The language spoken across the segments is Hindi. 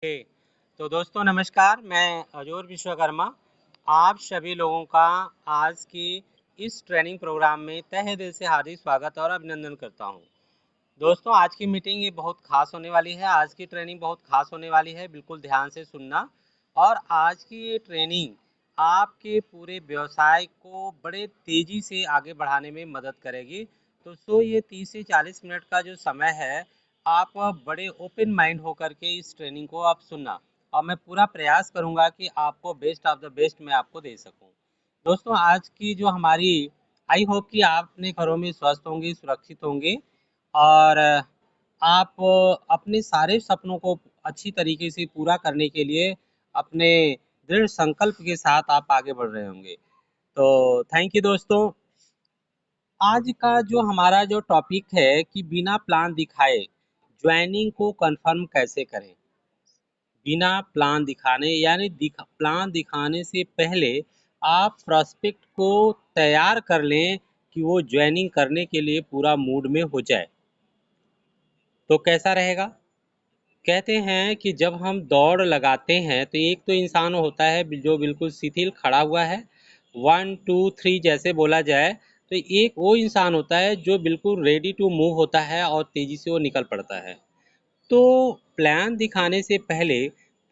ओके। तो दोस्तों नमस्कार, मैं अजोर विश्वकर्मा आप सभी लोगों का आज की इस ट्रेनिंग प्रोग्राम में तहे दिल से हार्दिक स्वागत और अभिनंदन करता हूं। दोस्तों आज की मीटिंग ये बहुत खास होने वाली है, आज की ट्रेनिंग बहुत खास होने वाली है, बिल्कुल ध्यान से सुनना। और आज की ये ट्रेनिंग आपके पूरे व्यवसाय को बड़े तेजी से आगे बढ़ाने में मदद करेगी। तो ये 30 से 40 मिनट का जो समय है, आप बड़े ओपन माइंड होकर के इस ट्रेनिंग को आप सुनना, और मैं पूरा प्रयास करूंगा कि आपको बेस्ट ऑफ द बेस्ट मैं आपको दे सकूं। दोस्तों आज की जो हमारी, आई होप कि आप अपने घरों में स्वस्थ होंगे, सुरक्षित होंगे, और आप अपने सारे सपनों को अच्छी तरीके से पूरा करने के लिए अपने दृढ़ संकल्प के साथ आप आगे बढ़ रहे होंगे। तो थैंक यू दोस्तों। आज का जो हमारा जो टॉपिक है कि बिना प्लान दिखाए ज्वाइनिंग को कंफर्म कैसे करें। बिना प्लान दिखाने यानी प्लान दिखाने से पहले आप प्रोस्पेक्ट को तैयार कर लें कि वो ज्वाइनिंग करने के लिए पूरा मूड में हो जाए। तो कैसा रहेगा? कहते हैं कि जब हम दौड़ लगाते हैं तो एक तो इंसान होता है जो बिल्कुल शिथिल खड़ा हुआ है, 1 2 3 जैसे बोला जाए, तो एक वो इंसान होता है जो बिल्कुल रेडी टू मूव होता है और तेज़ी से वो निकल पड़ता है। तो प्लान दिखाने से पहले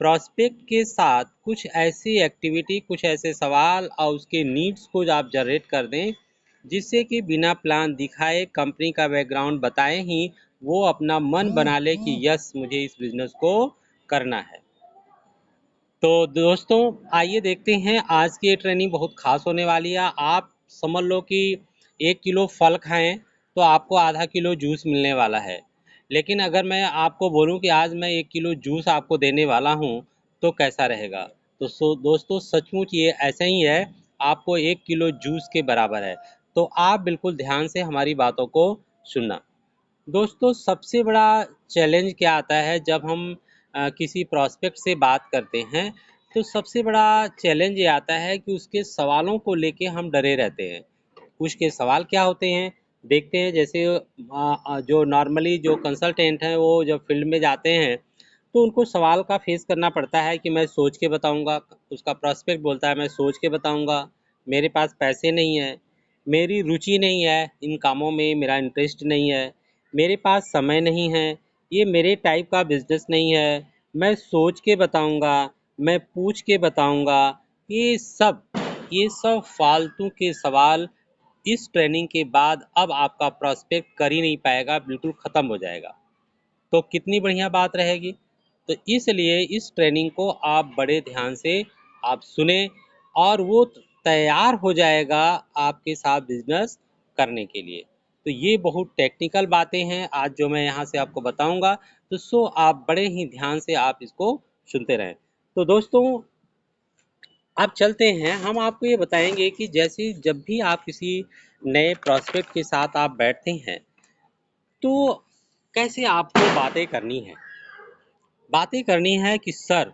प्रोस्पेक्ट के साथ कुछ ऐसी एक्टिविटी, कुछ ऐसे सवाल और उसके नीड्स को आप जनरेट कर दें, जिससे कि बिना प्लान दिखाए कंपनी का बैकग्राउंड बताए ही वो अपना मन बना ले कि यस मुझे इस बिजनेस को करना है। तो दोस्तों आइए देखते हैं, आज की ये ट्रेनिंग बहुत खास होने वाली है। आप समझ लो कि 1 किलो फल खाएं तो आपको आधा किलो जूस मिलने वाला है। लेकिन अगर मैं आपको बोलूं कि आज मैं 1 किलो जूस आपको देने वाला हूं, तो कैसा रहेगा? तो दोस्तों सचमुच ये ऐसा ही है, आपको 1 किलो जूस के बराबर है। तो आप बिल्कुल ध्यान से हमारी बातों को सुनना। दोस्तों सबसे बड़ा चैलेंज क्या आता है जब हम किसी प्रॉस्पेक्ट से बात करते हैं, तो सबसे बड़ा चैलेंज ये आता है कि उसके सवालों को लेके हम डरे रहते हैं। कुछ के सवाल क्या होते हैं देखते हैं। जैसे जो नॉर्मली जो कंसल्टेंट हैं वो जब फील्ड में जाते हैं तो उनको सवाल का फेस करना पड़ता है कि मैं सोच के बताऊंगा। उसका प्रॉस्पेक्ट बोलता है मैं सोच के बताऊंगा, मेरे पास पैसे नहीं है, मेरी रुचि नहीं है इन कामों में, मेरा इंटरेस्ट नहीं है, मेरे पास समय नहीं है, ये मेरे टाइप का बिजनेस नहीं है, मैं सोच के बताऊंगा, मैं पूछ के बताऊंगा। ये सब फालतू के सवाल इस ट्रेनिंग के बाद अब आपका प्रॉस्पेक्ट कर ही नहीं पाएगा, बिल्कुल ख़त्म हो जाएगा। तो कितनी बढ़िया बात रहेगी। तो इसलिए इस ट्रेनिंग को आप बड़े ध्यान से आप सुने, और वो तैयार हो जाएगा आपके साथ बिजनेस करने के लिए। तो ये बहुत टेक्निकल बातें हैं आज जो मैं यहाँ से आपको बताऊंगा। तो आप बड़े ही ध्यान से आप इसको सुनते रहें। तो दोस्तों अब चलते हैं, हम आपको ये बताएंगे कि जैसे जब भी आप किसी नए प्रॉस्पेक्ट के साथ आप बैठते हैं तो कैसे आपको बातें करनी है। बातें करनी है कि सर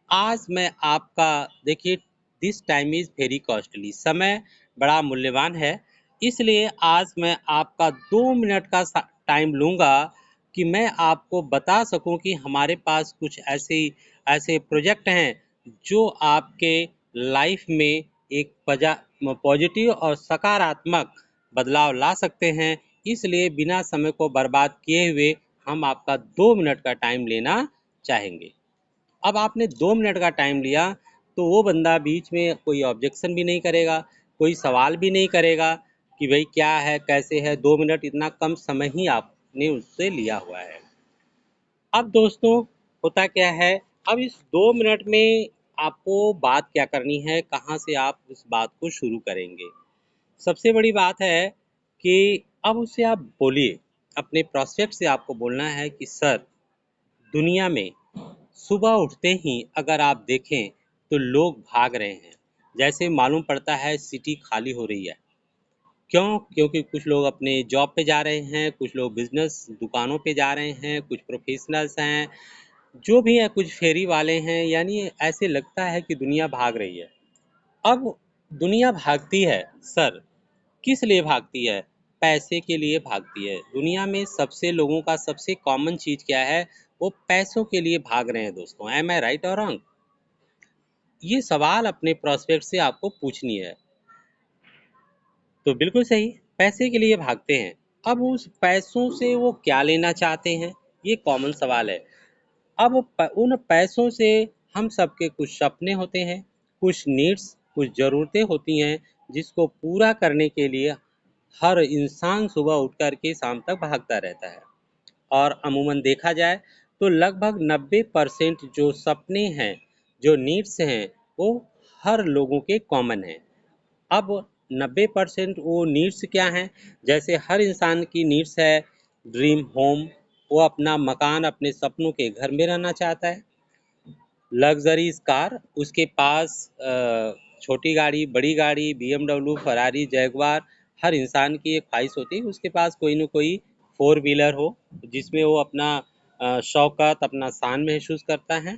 आज मैं आपका, देखिए this time is very costly, समय बड़ा मूल्यवान है, इसलिए आज मैं आपका 2 मिनट का टाइम लूँगा कि मैं आपको बता सकूं कि हमारे पास कुछ ऐसे ऐसे प्रोजेक्ट हैं जो आपके लाइफ में एक पॉजिटिव और सकारात्मक बदलाव ला सकते हैं। इसलिए बिना समय को बर्बाद किए हुए हम आपका 2 मिनट का टाइम लेना चाहेंगे। अब आपने 2 मिनट का टाइम लिया तो वो बंदा बीच में कोई ऑब्जेक्शन भी नहीं करेगा, कोई सवाल भी नहीं करेगा कि भाई क्या है कैसे है। 2 मिनट इतना कम समय ही आपने उससे लिया हुआ है। अब दोस्तों होता क्या है, अब इस 2 मिनट में आपको बात क्या करनी है, कहाँ से आप उस बात को शुरू करेंगे। सबसे बड़ी बात है कि अब उससे आप बोलिए, अपने प्रोस्पेक्ट से आपको बोलना है कि सर दुनिया में सुबह उठते ही अगर आप देखें तो लोग भाग रहे हैं, जैसे मालूम पड़ता है सिटी खाली हो रही है। क्यों? क्योंकि कुछ लोग अपने जॉब पे जा रहे हैं, कुछ लोग बिजनेस दुकानों पे जा रहे हैं, कुछ प्रोफेशनल्स हैं, जो भी है, कुछ फेरी वाले हैं, यानी ऐसे लगता है कि दुनिया भाग रही है। अब दुनिया भागती है सर, किस लिए भागती है? पैसे के लिए भागती है। दुनिया में सबसे लोगों का सबसे कॉमन चीज़ क्या है? वो पैसों के लिए भाग रहे हैं दोस्तों। एम आई राइट और रॉन्ग? ये सवाल अपने प्रोस्पेक्ट से आपको पूछनी है। तो बिल्कुल सही, पैसे के लिए भागते हैं। अब उस पैसों से वो क्या लेना चाहते हैं, ये कॉमन सवाल है। अब उन पैसों से हम सबके कुछ सपने होते हैं, कुछ नीड्स, कुछ ज़रूरतें होती हैं, जिसको पूरा करने के लिए हर इंसान सुबह उठ कर के शाम तक भागता रहता है। और अमूमन देखा जाए तो लगभग 90% जो सपने हैं, जो नीड्स हैं, वो हर लोगों के कॉमन हैं। अब 90% वो नीड्स क्या हैं? जैसे हर इंसान की नीड्स है ड्रीम होम, वो अपना मकान, अपने सपनों के घर में रहना चाहता है। लग्जरीज कार, उसके पास छोटी गाड़ी, बड़ी गाड़ी, BMW, फरारी, जैगवार, हर इंसान की एक ख्वाहिश होती है उसके पास कोई न कोई फोर व्हीलर हो, जिसमें वो अपना शौकत, अपना शान महसूस करता है।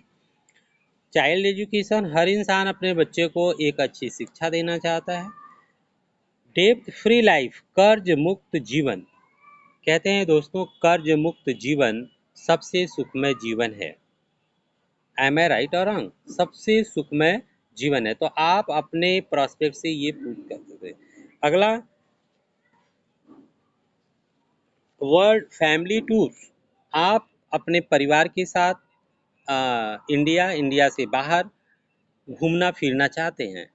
चाइल्ड एजुकेशन, हर इंसान अपने बच्चे को एक अच्छी शिक्षा देना चाहता है। डेब्ट फ्री लाइफ, कर्ज मुक्त जीवन, कहते हैं दोस्तों कर्ज मुक्त जीवन सबसे सुखमय जीवन है। एम आई राइट और रॉन्ग? सबसे सुखमय जीवन है। तो आप अपने प्रोस्पेक्ट से ये पूछ करते थे। अगला, वर्ल्ड फैमिली टूर, आप अपने परिवार के साथ इंडिया से बाहर घूमना फिरना चाहते हैं,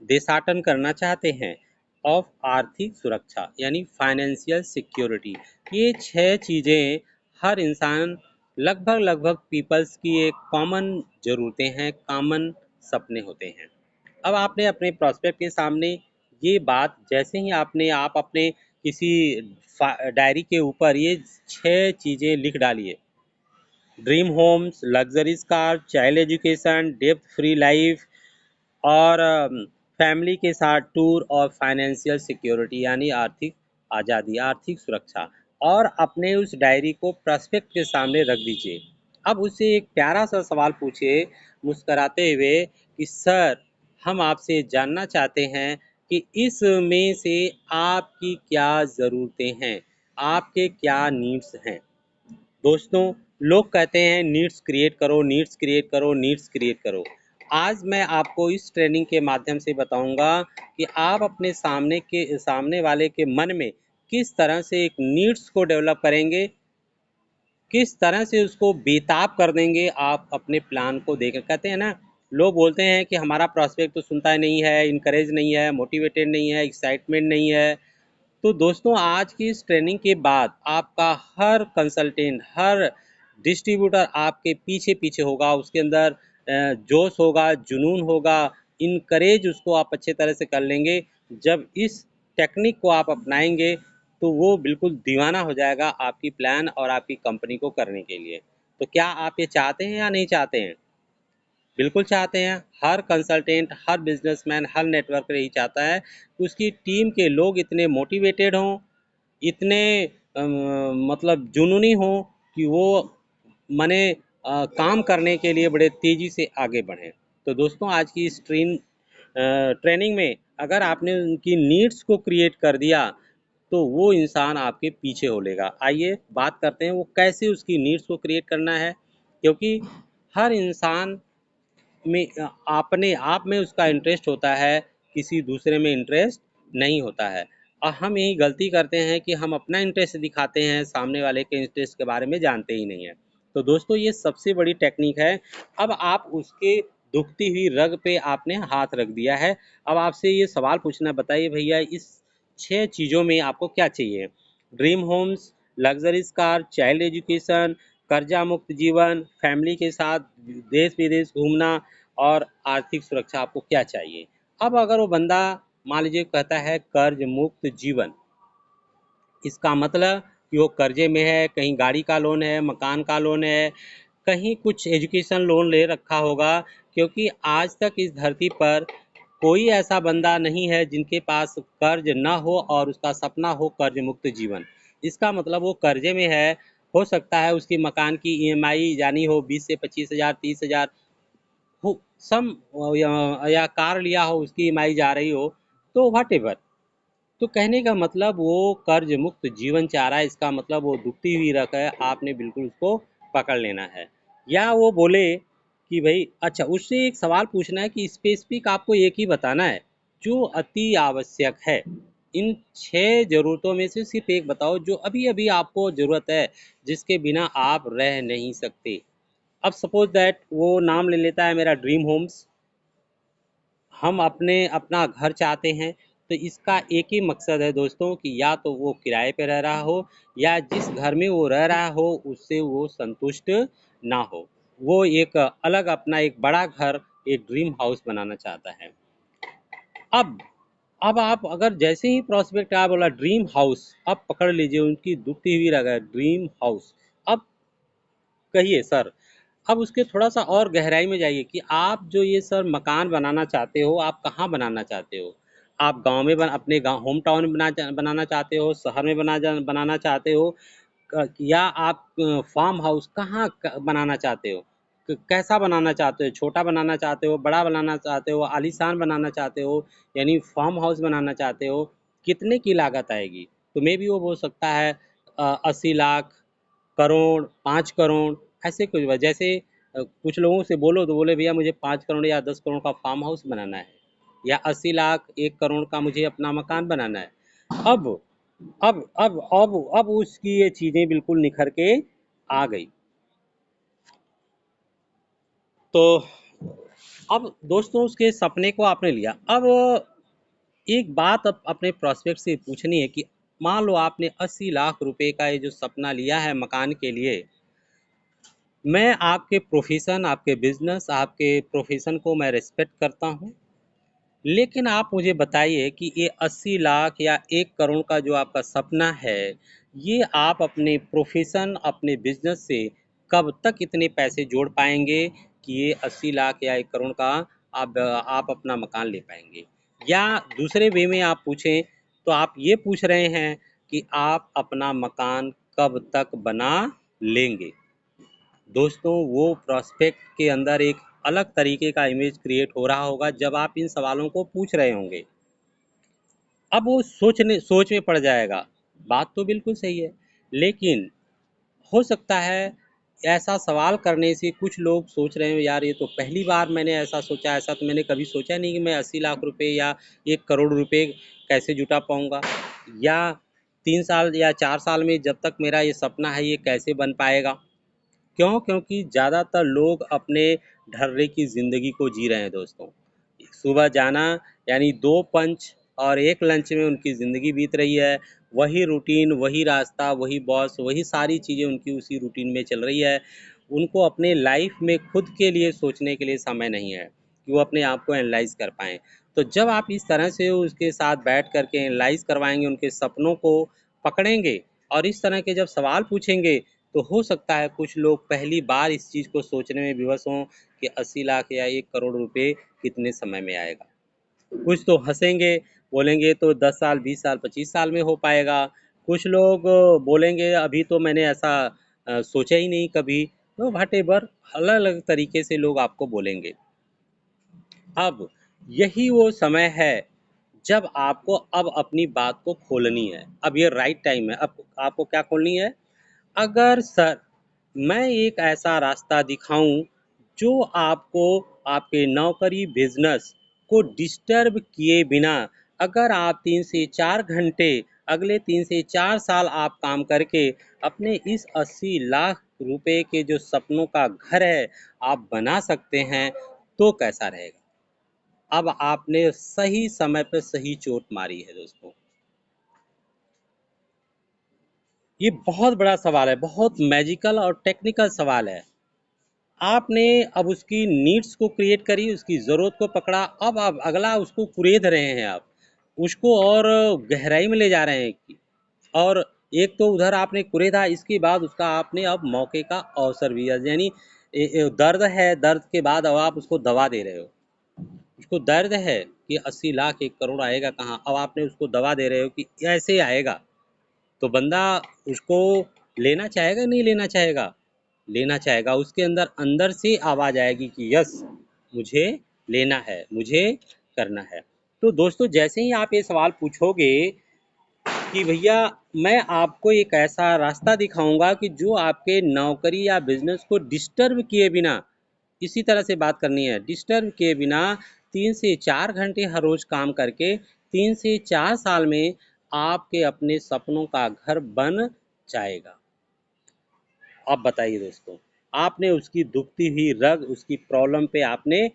देशाटन करना चाहते हैं। ऑफ आर्थिक सुरक्षा यानी फाइनेंशियल सिक्योरिटी, ये 6 चीज़ें हर इंसान, लगभग पीपल्स की एक कॉमन ज़रूरतें हैं, कॉमन सपने होते हैं। अब आपने अपने प्रोस्पेक्ट के सामने ये बात, जैसे ही आप अपने किसी डायरी के ऊपर ये 6 चीज़ें लिख डालिए, dream homes, luxuries car, child education, डेब्ट फ्री लाइफ, और फैमिली के साथ टूर, और फाइनेंशियल सिक्योरिटी यानी आर्थिक आज़ादी, आर्थिक सुरक्षा, और अपने उस डायरी को प्रोस्पेक्ट के सामने रख दीजिए। अब उससे एक प्यारा सा सवाल पूछिए मुस्कराते हुए कि सर, हम आपसे जानना चाहते हैं कि इसमें से आपकी क्या ज़रूरतें हैं, आपके क्या नीड्स हैं। दोस्तों, लोग कहते हैं नीड्स क्रिएट करो, नीड्स क्रिएट करो, नीड्स क्रिएट करो। आज मैं आपको इस ट्रेनिंग के माध्यम से बताऊंगा कि आप अपने सामने वाले के मन में किस तरह से एक नीड्स को डेवलप करेंगे, किस तरह से उसको बेताब कर देंगे आप अपने प्लान को देकर। कहते हैं ना, लोग बोलते हैं कि हमारा प्रॉस्पेक्ट तो सुनता नहीं है, इनकरेज नहीं है, मोटिवेटेड नहीं है, एक्साइटमेंट नहीं है। तो दोस्तों, आज की इस ट्रेनिंग के बाद आपका हर कंसल्टेंट, हर डिस्ट्रीब्यूटर आपके पीछे पीछे होगा, उसके अंदर जोश होगा, जुनून होगा, इनकरेज उसको आप अच्छे तरह से कर लेंगे। जब इस टेक्निक को आप अपनाएंगे तो वो बिल्कुल दीवाना हो जाएगा आपकी प्लान और आपकी कंपनी को करने के लिए। तो क्या आप ये चाहते हैं या नहीं चाहते हैं? बिल्कुल चाहते हैं। हर कंसल्टेंट, हर बिजनेसमैन, हर नेटवर्कर यही चाहता है कि उसकी टीम के लोग इतने मोटिवेटेड हों, इतने मतलब जुनूनी हों कि वो मने काम करने के लिए बड़े तेज़ी से आगे बढ़ें। तो दोस्तों, आज की इस ट्रेनिंग में अगर आपने उनकी नीड्स को क्रिएट कर दिया तो वो इंसान आपके पीछे हो लेगा। आइए बात करते हैं वो कैसे उसकी नीड्स को क्रिएट करना है, क्योंकि हर इंसान में अपने आप में उसका इंटरेस्ट होता है, किसी दूसरे में इंटरेस्ट नहीं होता है। और हम यही गलती करते हैं कि हम अपना इंटरेस्ट दिखाते हैं, सामने वाले के इंटरेस्ट के बारे में जानते ही नहीं हैं। तो दोस्तों, ये सबसे बड़ी टेक्निक है। अब आप उसके दुखती हुई रग पे आपने हाथ रख दिया है। अब आपसे ये सवाल पूछना, बताइए भैया, इस 6 चीज़ों में आपको क्या चाहिए? Dream homes, luxuries car, child education, कर्जा मुक्त जीवन, फैमिली के साथ देश विदेश घूमना, और आर्थिक सुरक्षा, आपको क्या चाहिए? अब अगर वो बंदा मान लीजिए कहता है कर्ज मुक्त जीवन, इसका मतलब कि वो कर्जे में है, कहीं गाड़ी का लोन है, मकान का लोन है, कहीं कुछ एजुकेशन लोन ले रखा होगा। क्योंकि आज तक इस धरती पर कोई ऐसा बंदा नहीं है जिनके पास कर्ज ना हो और उसका सपना हो कर्ज मुक्त जीवन। इसका मतलब वो कर्जे में है। हो सकता है उसकी मकान की ईएमआई जानी हो 20 से 25 हज़ार, 30 हज़ार हो, सम या कार लिया हो उसकी ईएमआई जा रही हो, तो व्हाट एवर। तो कहने का मतलब वो कर्ज मुक्त जीवन चाह रहा है, इसका मतलब वो दुखती हुई रख है, आपने बिल्कुल उसको पकड़ लेना है। या वो बोले कि भाई अच्छा, उससे एक सवाल पूछना है कि स्पेसिफिक आपको एक ही बताना है जो अति आवश्यक है। इन 6 ज़रूरतों में से सिर्फ एक बताओ जो अभी-अभी आपको ज़रूरत है, जिसके बिना आप रह नहीं सकते। अब सपोज़ दैट वो नाम ले लेता है मेरा ड्रीम होम्स। हम अपना घर चाहते हैं, तो इसका एक ही मकसद है दोस्तों कि या तो वो किराए पे रह रहा हो या जिस घर में वो रह रहा हो उससे वो संतुष्ट ना हो। वो एक अलग अपना एक बड़ा घर, एक ड्रीम हाउस बनाना चाहता है। अब अब आप अगर जैसे ही प्रॉस्पेक्ट क्या बोला ड्रीम हाउस, अब पकड़ लीजिए उनकी दुखती हुई रग ड्रीम हाउस। अब कहिए सर, अब उसके थोड़ा-सा और गहराई में जाइए कि आप जो ये सर मकान बनाना चाहते हो, आप कहाँ बनाना चाहते हो? आप गाँव में अपने गाँव होम टाउन में बनाना चाहते हो, शहर में बनाना चाहते हो, या आप फार्म हाउस कहाँ बनाना चाहते हो? कैसा बनाना चाहते हो? छोटा बनाना चाहते हो, बड़ा बनाना चाहते हो, आलीशान बनाना चाहते हो, यानी फार्म हाउस बनाना चाहते हो? कितने की लागत आएगी? तो मे बी वो बोल सकता है 80 लाख, करोड़, 5 करोड़, ऐसे कुछ जैसे कुछ लोगों से बोलो तो बोले भैया मुझे 5 करोड़ या 10 करोड़ का फार्म हाउस बनाना है, या 80 लाख 1 करोड़ का मुझे अपना मकान बनाना है। अब अब उसकी ये चीज़ें बिल्कुल निखर के आ गई। तो अब दोस्तों उसके सपने को आपने लिया। अब एक बात अब अपने प्रॉस्पेक्ट से पूछनी है कि मान लो आपने 80 लाख रुपए का ये जो सपना लिया है मकान के लिए। मैं आपके प्रोफ़ेशन, आपके बिज़नेस, आपके प्रोफ़ेशन को मैं रिस्पेक्ट करता हूँ। लेकिन आप मुझे बताइए कि ये 80 लाख या 1 करोड़ का जो आपका सपना है, ये आप अपने प्रोफ़ेशन, अपने बिज़नेस से कब तक इतने पैसे जोड़ पाएँगे कि ये 80 लाख या 1 करोड़ का आप अपना मकान ले पाएँगे? या दूसरे वे में आप पूछें, तो आप ये पूछ रहे हैं कि आप अपना मकान कब तक बना लेंगे? दोस्तों वो प्रॉस्पेक्ट के अंदर एक अलग तरीके का इमेज क्रिएट हो रहा होगा जब आप इन सवालों को पूछ रहे होंगे। अब वो सोच में पड़ जाएगा। बात तो बिल्कुल सही है, लेकिन हो सकता है ऐसा सवाल करने से कुछ लोग सोच रहे हो यार ये तो पहली बार मैंने ऐसा सोचा, ऐसा तो मैंने कभी सोचा नहीं कि मैं 80 लाख रुपए या 1 करोड़ रुपए कैसे जुटा पाऊँगा, या 3 साल या 4 साल में जब तक मेरा ये सपना है ये कैसे बन पाएगा। क्यों? क्योंकि ज़्यादातर लोग अपने ढर्रे की ज़िंदगी को जी रहे हैं दोस्तों। सुबह जाना यानी 2 पंच और 1 लंच में उनकी ज़िंदगी बीत रही है। वही रूटीन, वही रास्ता, वही बॉस, वही सारी चीज़ें उनकी उसी रूटीन में चल रही है। उनको अपने लाइफ़ में खुद के लिए सोचने के लिए समय नहीं है कि वो अपने आप को एनालाइज़ कर पाएँ। तो जब आप इस तरह से उसके साथ बैठ कर के एनालाइज़ करवाएँगे, उनके सपनों को पकड़ेंगे और इस तरह के जब सवाल पूछेंगे, तो हो सकता है कुछ लोग पहली बार इस चीज़ को सोचने में विवश हों कि 80 लाख या 1 करोड़ रुपए कितने समय में आएगा। कुछ तो हँसेंगे, बोलेंगे तो 10 साल, 20 साल, 25 साल में हो पाएगा। कुछ लोग बोलेंगे अभी तो मैंने ऐसा सोचा ही नहीं कभी। तो व्हाटएवर अलग-अलग तरीके से लोग आपको बोलेंगे। अब यही वो समय है जब आपको अब अपनी बात को खोलनी है। अब ये राइट टाइम है। अब आपको क्या खोलनी है? अगर सर मैं एक ऐसा रास्ता दिखाऊं जो आपको आपके नौकरी बिजनेस को डिस्टर्ब किए बिना, अगर आप 3 से 4 घंटे अगले 3 से 4 साल आप काम करके अपने इस 80 लाख रुपए के जो सपनों का घर है आप बना सकते हैं, तो कैसा रहेगा? अब आपने सही समय पे सही चोट मारी है दोस्तों। ये बहुत बड़ा सवाल है, बहुत मैजिकल और टेक्निकल सवाल है। आपने अब उसकी नीड्स को क्रिएट करी, उसकी ज़रूरत को पकड़ा, अब आप अगला उसको कुरेद रहे हैं आप। उसको और गहराई में ले जा रहे हैं और एक तो उधर आपने कुरेदा, इसके बाद उसका आपने अब मौके का अवसर भी है, यानी दर्द है, दर्द के बाद अब आप उसको दवा दे रहे हो। उसको दर्द है कि 80 लाख 1 करोड़ आएगा कहाँ, अब आपने उसको दवा दे रहे हो कि ऐसे आएगा। तो बंदा उसको लेना चाहेगा नहीं लेना चाहेगा? लेना चाहेगा। उसके अंदर अंदर से आवाज़ आएगी कि यस मुझे लेना है, मुझे करना है। तो दोस्तों जैसे ही आप ये सवाल पूछोगे कि भैया मैं आपको एक ऐसा रास्ता दिखाऊंगा कि जो आपके नौकरी या बिजनेस को डिस्टर्ब किए बिना, इसी तरह से बात करनी है, डिस्टर्ब किए बिना 3 से 4 घंटे हर रोज काम करके 3 से 4 साल में आपके अपने सपनों का घर बन जाएगा। अब बताइए दोस्तों, आपने उसकी दुखती हुई रग, उसकी प्रॉब्लम पे आपने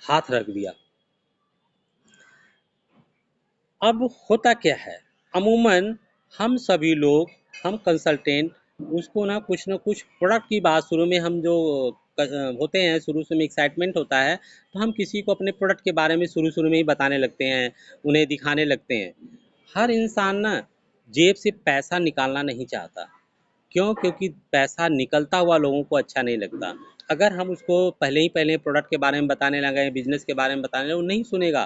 हाथ रख दिया। अब होता क्या है, अमूमन हम सभी लोग, हम कंसल्टेंट, उसको ना कुछ प्रोडक्ट की बात शुरू में हम जो होते हैं, शुरू से में एक्साइटमेंट होता है, तो हम किसी को अपने प्रोडक्ट के बारे में शुरू शुरू में ही बताने लगते हैं, उन्हें दिखाने लगते हैं। हर इंसान ना जेब से पैसा निकालना नहीं चाहता। क्यों? क्योंकि पैसा निकलता हुआ लोगों को अच्छा नहीं लगता। अगर हम उसको पहले प्रोडक्ट के बारे में बताने लगे, बिजनेस के बारे में बताने लगे, वो नहीं सुनेगा।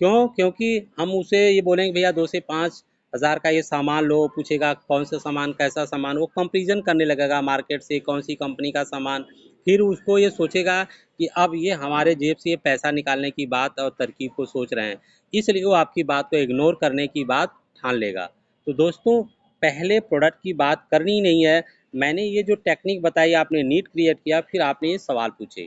क्यों? क्योंकि हम उसे ये बोलेंगे भैया 2 से 5 हज़ार का ये सामान लो, पूछेगा कौन सा सामान, कैसा सामान, वो कंपेरिजन करने लगेगा मार्केट से, कौन सी कंपनी का सामान। फिर उसको ये सोचेगा कि अब ये हमारे जेब से ये पैसा निकालने की बात और तरकीब को सोच रहे हैं, इसलिए वो आपकी बात को इग्नोर करने की बात ठान लेगा। तो दोस्तों, पहले प्रोडक्ट की बात करनी ही नहीं है। मैंने ये जो टेक्निक बताई, आपने नीड क्रिएट किया, फिर आपने ये सवाल पूछे,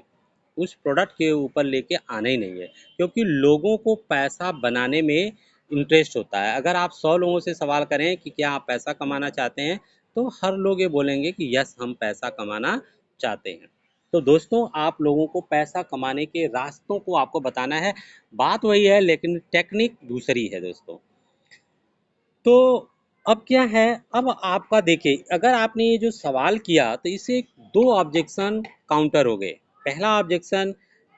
उस प्रोडक्ट के ऊपर लेके आना ही नहीं है। क्योंकि लोगों को पैसा बनाने में इंटरेस्ट होता है। अगर आप 100 लोगों से सवाल करें कि क्या आप पैसा कमाना चाहते हैं, तो हर लोग ये बोलेंगे कि यस, हम पैसा कमाना चाहते हैं। तो दोस्तों, आप लोगों को पैसा कमाने के रास्तों को आपको बताना है। बात वही है, लेकिन टेक्निक दूसरी है दोस्तों। तो अब क्या है, अब आपका देखिए, अगर आपने ये जो सवाल किया तो इससे 2 ऑब्जेक्शन काउंटर हो गए। पहला ऑब्जेक्शन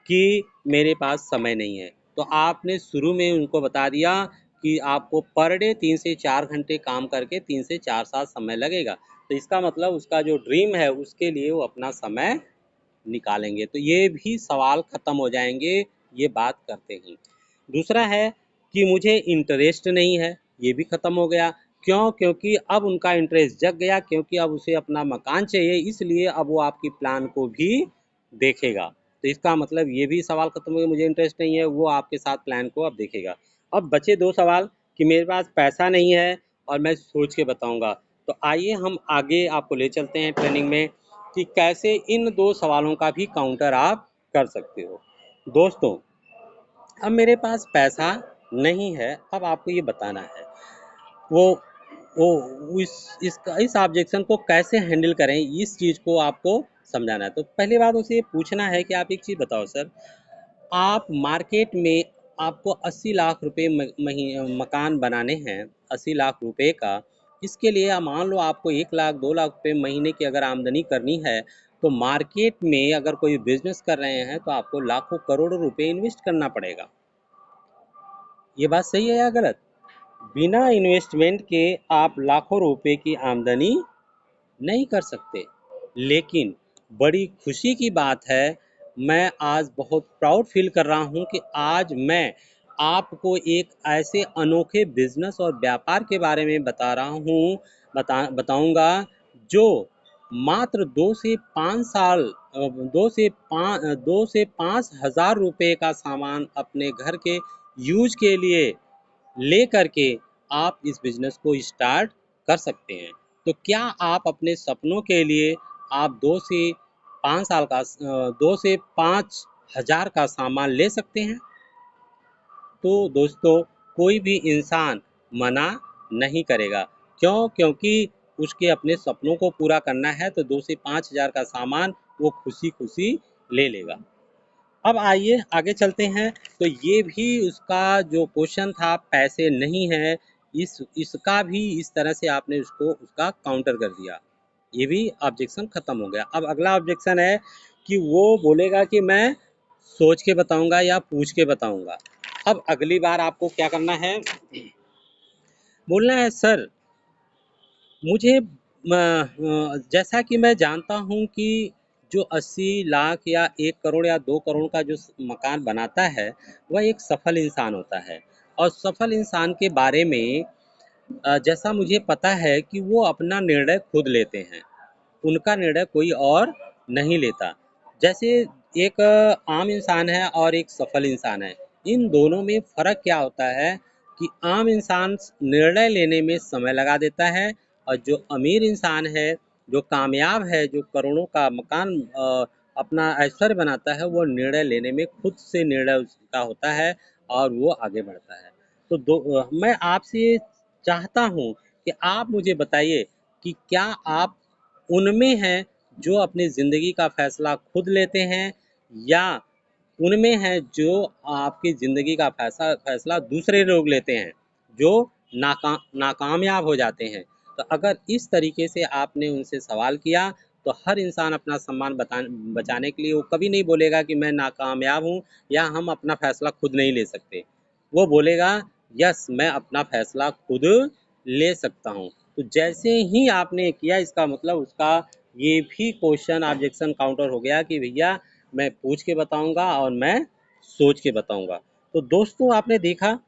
कि मेरे पास समय नहीं है, तो आपने शुरू में उनको बता दिया कि आपको पर डे 3 से 4 घंटे काम करके 3 से 4 साल समय लगेगा। तो इसका मतलब उसका जो ड्रीम है उसके लिए वो अपना समय निकालेंगे, तो ये भी सवाल ख़त्म हो जाएंगे ये बात करते ही। दूसरा है कि मुझे इंटरेस्ट नहीं है, ये भी ख़त्म हो गया। क्यों? क्योंकि अब उनका इंटरेस्ट जग गया, क्योंकि अब उसे अपना मकान चाहिए, इसलिए अब वो आपकी प्लान को भी देखेगा। तो इसका मतलब ये भी सवाल ख़त्म हो गया, मुझे इंटरेस्ट नहीं है, वो आपके साथ प्लान को अब देखेगा। अब बचे 2 सवाल कि मेरे पास पैसा नहीं है और मैं सोच के बताऊंगा। तो आइए हम आगे आपको ले चलते हैं ट्रेनिंग में कि कैसे इन 2 सवालों का भी काउंटर आप कर सकते हो। दोस्तों, अब मेरे पास पैसा नहीं है, अब आपको ये बताना है वो वो इस ऑब्जेक्शन को कैसे हैंडल करें, इस चीज़ को आपको समझाना है। तो पहली बात उसे ये पूछना है कि आप एक चीज़ बताओ सर, आप मार्केट में, आपको 80 लाख रुपए मकान बनाने हैं, 80 लाख रुपए का। इसके लिए आप मान लो आपको 1 लाख 2 लाख रुपए महीने की अगर आमदनी करनी है, तो मार्केट में अगर कोई बिजनेस कर रहे हैं तो आपको लाखों करोड़ों रुपए इन्वेस्ट करना पड़ेगा। ये बात सही है या गलत? बिना इन्वेस्टमेंट के आप लाखों रुपए की आमदनी नहीं कर सकते। लेकिन बड़ी खुशी की बात है, मैं आज बहुत प्राउड फील कर रहा हूँ कि आज मैं आपको एक ऐसे अनोखे बिजनेस और व्यापार के बारे में बता रहा हूँ, बताऊँगा, जो मात्र 2 से 5 साल 2 से 5 हज़ार रुपये का सामान अपने घर के यूज के लिए ले करके आप इस बिजनेस को स्टार्ट कर सकते हैं। तो क्या आप अपने सपनों के लिए आप 2 से 5 का सामान ले सकते हैं? तो दोस्तों, कोई भी इंसान मना नहीं करेगा। क्यों? क्योंकि उसके अपने सपनों को पूरा करना है, तो 2 से 5 हज़ार का सामान वो खुशी खुशी ले लेगा। अब आइए आगे चलते हैं। तो ये भी उसका जो क्वेश्चन था, पैसे नहीं है, इसका भी इस तरह से आपने उसको उसका काउंटर कर दिया, ये भी ऑब्जेक्शन खत्म हो गया। अब अगला ऑब्जेक्शन है कि वो बोलेगा कि मैं सोच के बताऊंगा या पूछ के बताऊंगा। अब अगली बार आपको क्या करना है, बोलना है सर, मुझे जैसा कि मैं जानता हूँ कि जो 80 लाख या 1 करोड़ या 2 करोड़ का जो मकान बनाता है, वह एक सफल इंसान होता है। और सफल इंसान के बारे में जैसा मुझे पता है कि वो अपना निर्णय खुद लेते हैं, उनका निर्णय कोई और नहीं लेता। जैसे एक आम इंसान है और एक सफल इंसान है, इन दोनों में फ़र्क क्या होता है कि आम इंसान निर्णय लेने में समय लगा देता है, और जो अमीर इंसान है, जो कामयाब है, जो करोड़ों का मकान अपना ऐश्वर्य बनाता है, वो निर्णय लेने में खुद से निर्णय उसका होता है और वो आगे बढ़ता है। तो मैं आपसे चाहता हूँ कि आप मुझे बताइए कि क्या आप उनमें हैं जो अपनी ज़िंदगी का फैसला खुद लेते हैं, या उनमें हैं जो आपकी ज़िंदगी का फैसला दूसरे लोग लेते हैं, जो नाकामयाब हो जाते हैं। तो अगर इस तरीके से आपने उनसे सवाल किया, तो हर इंसान अपना सम्मान बचाने के लिए वो कभी नहीं बोलेगा कि मैं नाकामयाब हूँ या हम अपना फैसला खुद नहीं ले सकते। वो बोलेगा यस, मैं अपना फैसला खुद ले सकता हूँ। तो जैसे ही आपने किया, इसका मतलब उसका ये भी क्वेश्चन ऑब्जेक्शन काउंटर हो गया कि भैया मैं पूछ के बताऊंगा और मैं सोच के बताऊंगा। तो दोस्तों, आपने देखा,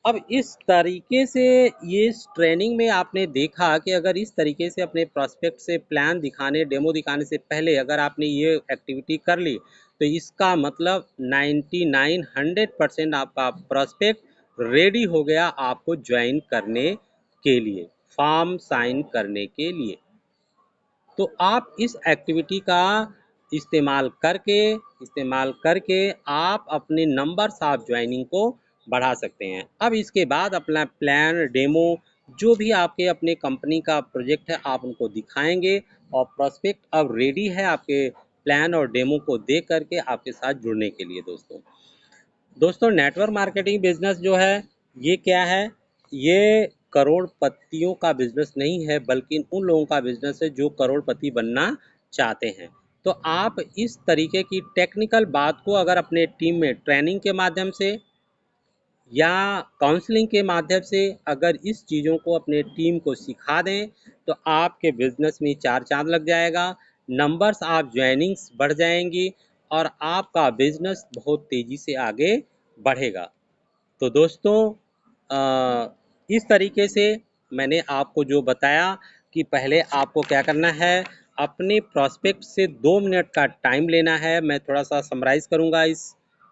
अब इस तरीके से ये इस ट्रेनिंग में आपने देखा कि अगर इस तरीके से अपने प्रोस्पेक्ट से प्लान दिखाने, डेमो दिखाने से पहले अगर आपने ये एक्टिविटी कर ली, तो इसका मतलब 99 100% आपका प्रोस्पेक्ट रेडी हो गया आपको ज्वाइन करने के लिए, फॉर्म साइन करने के लिए। तो आप इस एक्टिविटी का इस्तेमाल करके आप अपने नंबर्स ऑफ ज्वाइनिंग को बढ़ा सकते हैं। अब इसके बाद अपना प्लान, डेमो, जो भी आपके अपने कंपनी का प्रोजेक्ट है, आप उनको दिखाएंगे और प्रोस्पेक्ट अब रेडी है आपके प्लान और डेमो को देख करके आपके साथ जुड़ने के लिए। दोस्तों, नेटवर्क मार्केटिंग बिजनेस जो है, ये क्या है? ये करोड़पतियों का बिजनेस नहीं है, बल्कि उन लोगों का बिजनेस है जो करोड़पति बनना चाहते हैं। तो आप इस तरीके की टेक्निकल बात को अगर अपने टीम में ट्रेनिंग के माध्यम से या काउंसलिंग के माध्यम से अगर इस चीज़ों को अपने टीम को सिखा दें, तो आपके बिजनेस में चार चांद लग जाएगा, नंबर्स ऑफ ज्वाइनिंग्स बढ़ जाएंगी और आपका बिजनेस बहुत तेज़ी से आगे बढ़ेगा। तो दोस्तों, इस तरीके से मैंने आपको जो बताया कि पहले आपको क्या करना है, अपने प्रॉस्पेक्ट से 2 मिनट का टाइम लेना है। मैं थोड़ा सा समराइज़ करूँगा इस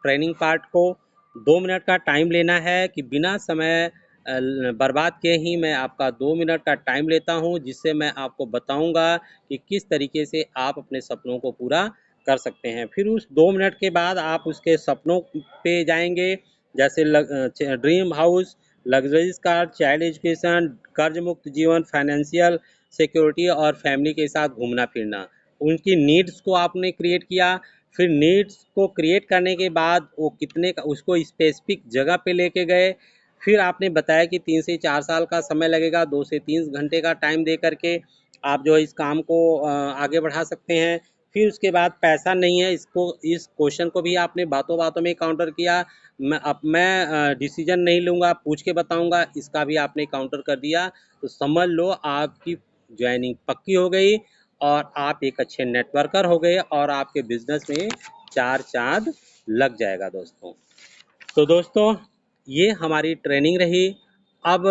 ट्रेनिंग पार्ट को। 2 मिनट का टाइम लेना है कि बिना समय बर्बाद किए ही मैं आपका 2 मिनट का टाइम लेता हूँ, जिससे मैं आपको बताऊँगा कि किस तरीके से आप अपने सपनों को पूरा कर सकते हैं। फिर उस 2 मिनट के बाद आप उसके सपनों पे जाएंगे, जैसे dream house, luxuries car, child education, कर्ज मुक्त जीवन, फाइनेंशियल सिक्योरिटी और फैमिली के साथ घूमना फिरना। उनकी नीड्स को आपने क्रिएट किया। फिर नीड्स को क्रिएट करने के बाद वो कितने का, उसको स्पेसिफिक जगह पे लेके गए। फिर आपने बताया कि 3 से 4 साल का समय लगेगा, 2 से 3 घंटे का टाइम दे करके आप जो है इस काम को आगे बढ़ा सकते हैं। फिर उसके बाद पैसा नहीं है, इस क्वेश्चन को भी आपने बातों बातों में काउंटर किया। मैं डिसीजन नहीं लूँगा, पूछ के बताऊँगा, इसका भी आपने काउंटर कर दिया। तो समझ लो आपकी ज्वाइनिंग पक्की हो गई और आप एक अच्छे नेटवर्कर हो गए और आपके बिजनेस में चार चांद लग जाएगा दोस्तों। तो दोस्तों, ये हमारी ट्रेनिंग रही। अब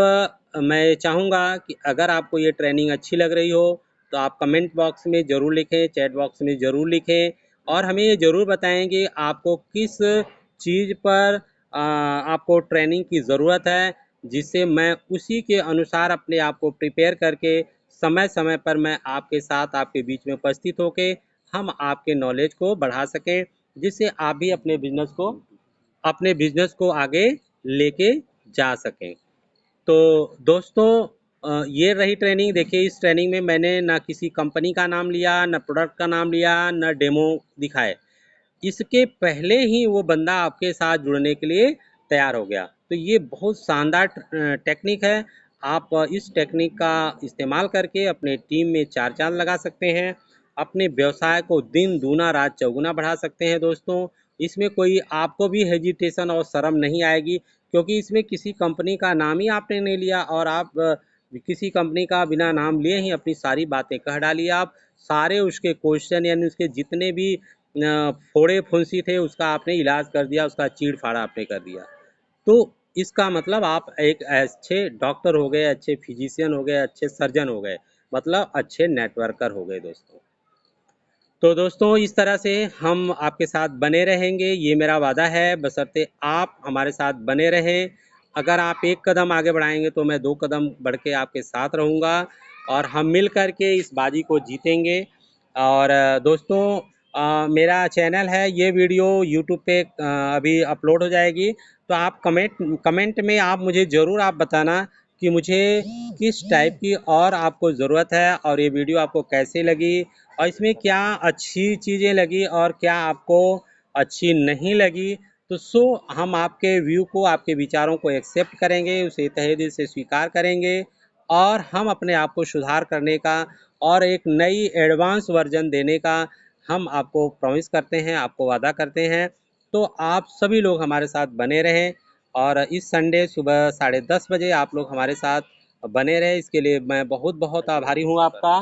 मैं चाहूँगा कि अगर आपको ये ट्रेनिंग अच्छी लग रही हो, तो आप कमेंट बॉक्स में ज़रूर लिखें, चैट बॉक्स में ज़रूर लिखें और हमें ये ज़रूर बताएं कि आपको किस चीज़ पर आपको ट्रेनिंग की ज़रूरत है, जिससे मैं उसी के अनुसार अपने आप को प्रिपेयर करके समय समय पर मैं आपके साथ आपके बीच में उपस्थित होके हम आपके नॉलेज को बढ़ा सकें, जिससे आप भी अपने बिजनेस को आगे लेके जा सकें। तो दोस्तों, ये रही ट्रेनिंग। देखिए, इस ट्रेनिंग में मैंने ना किसी कंपनी का नाम लिया, ना प्रोडक्ट का नाम लिया, ना डेमो दिखाए। इसके पहले ही वो बंदा आपके साथ जुड़ने के लिए तैयार हो गया। तो ये बहुत शानदार टेक्निक है। आप इस टेक्निक का इस्तेमाल करके अपने टीम में चार चांद लगा सकते हैं, अपने व्यवसाय को दिन दूना रात चौगुना बढ़ा सकते हैं दोस्तों। इसमें कोई आपको भी हेजिटेशन और शर्म नहीं आएगी, क्योंकि इसमें किसी कंपनी का नाम ही आपने नहीं लिया और आप किसी कंपनी का बिना नाम लिए ही अपनी सारी बातें कह डाली। आप सारे उसके क्वेश्चन यानी उसके जितने भी फोड़े फुंसी थे उसका आपने इलाज कर दिया, उसका चीड़ फाड़ा आपने कर दिया। तो इसका मतलब आप एक अच्छे डॉक्टर हो गए, अच्छे फिजिशियन हो गए, अच्छे सर्जन हो गए, मतलब अच्छे नेटवर्कर हो गए दोस्तों। तो दोस्तों, इस तरह से हम आपके साथ बने रहेंगे, ये मेरा वादा है, बशर्ते आप हमारे साथ बने रहें अगर आप एक कदम आगे बढ़ाएंगे तो मैं 2 कदम बढ़ के आपके साथ रहूँगा और हम मिल कर के इस बाजी को जीतेंगे। और दोस्तों, मेरा चैनल है, ये वीडियो यूट्यूब पे अभी अपलोड हो जाएगी, तो आप कमेंट में आप मुझे ज़रूर आप बताना कि मुझे किस टाइप की और आपको ज़रूरत है और ये वीडियो आपको कैसे लगी और इसमें क्या अच्छी चीज़ें लगी और क्या आपको अच्छी नहीं लगी। तो हम आपके व्यू को, आपके विचारों को एक्सेप्ट करेंगे, उसे तहे दिल से स्वीकार करेंगे और हम अपने आप को सुधार करने का और एक नई एडवांस वर्जन देने का हम आपको प्रॉमिस करते हैं, आपको वादा करते हैं। तो आप सभी लोग हमारे साथ बने रहें और इस संडे सुबह 10:30 बजे आप लोग हमारे साथ बने रहें। इसके लिए मैं बहुत बहुत आभारी हूँ आपका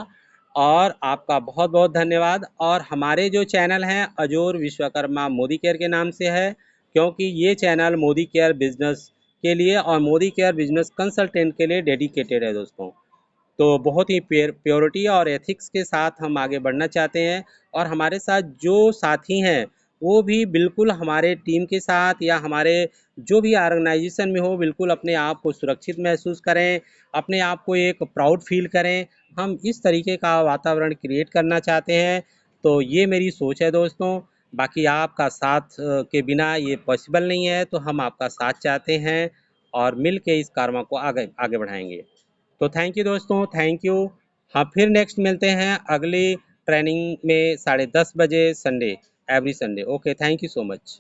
और आपका बहुत बहुत धन्यवाद। और हमारे जो चैनल हैं अजोर विश्वकर्मा मोदी केयर के नाम से है, क्योंकि ये चैनल मोदी केयर बिजनेस के लिए और मोदी केयर बिजनेस कंसल्टेंट के लिए डेडिकेटेड है दोस्तों। तो बहुत ही प्योरिटी और एथिक्स के साथ हम आगे बढ़ना चाहते हैं और हमारे साथ जो साथी हैं वो भी बिल्कुल हमारे टीम के साथ या हमारे जो भी ऑर्गेनाइजेशन में हो, बिल्कुल अपने आप को सुरक्षित महसूस करें, अपने आप को एक प्राउड फील करें। हम इस तरीके का वातावरण क्रिएट करना चाहते हैं। तो ये मेरी सोच है दोस्तों। बाकी आपका साथ के बिना ये पॉसिबल नहीं है, तो हम आपका साथ चाहते हैं और मिल के इस कार्य को आगे आगे बढ़ाएंगे। तो थैंक यू दोस्तों, थैंक यू। हाँ, फिर नेक्स्ट मिलते हैं अगली ट्रेनिंग में 10:30 बजे Sunday, every Sunday. Okay, thank you so much.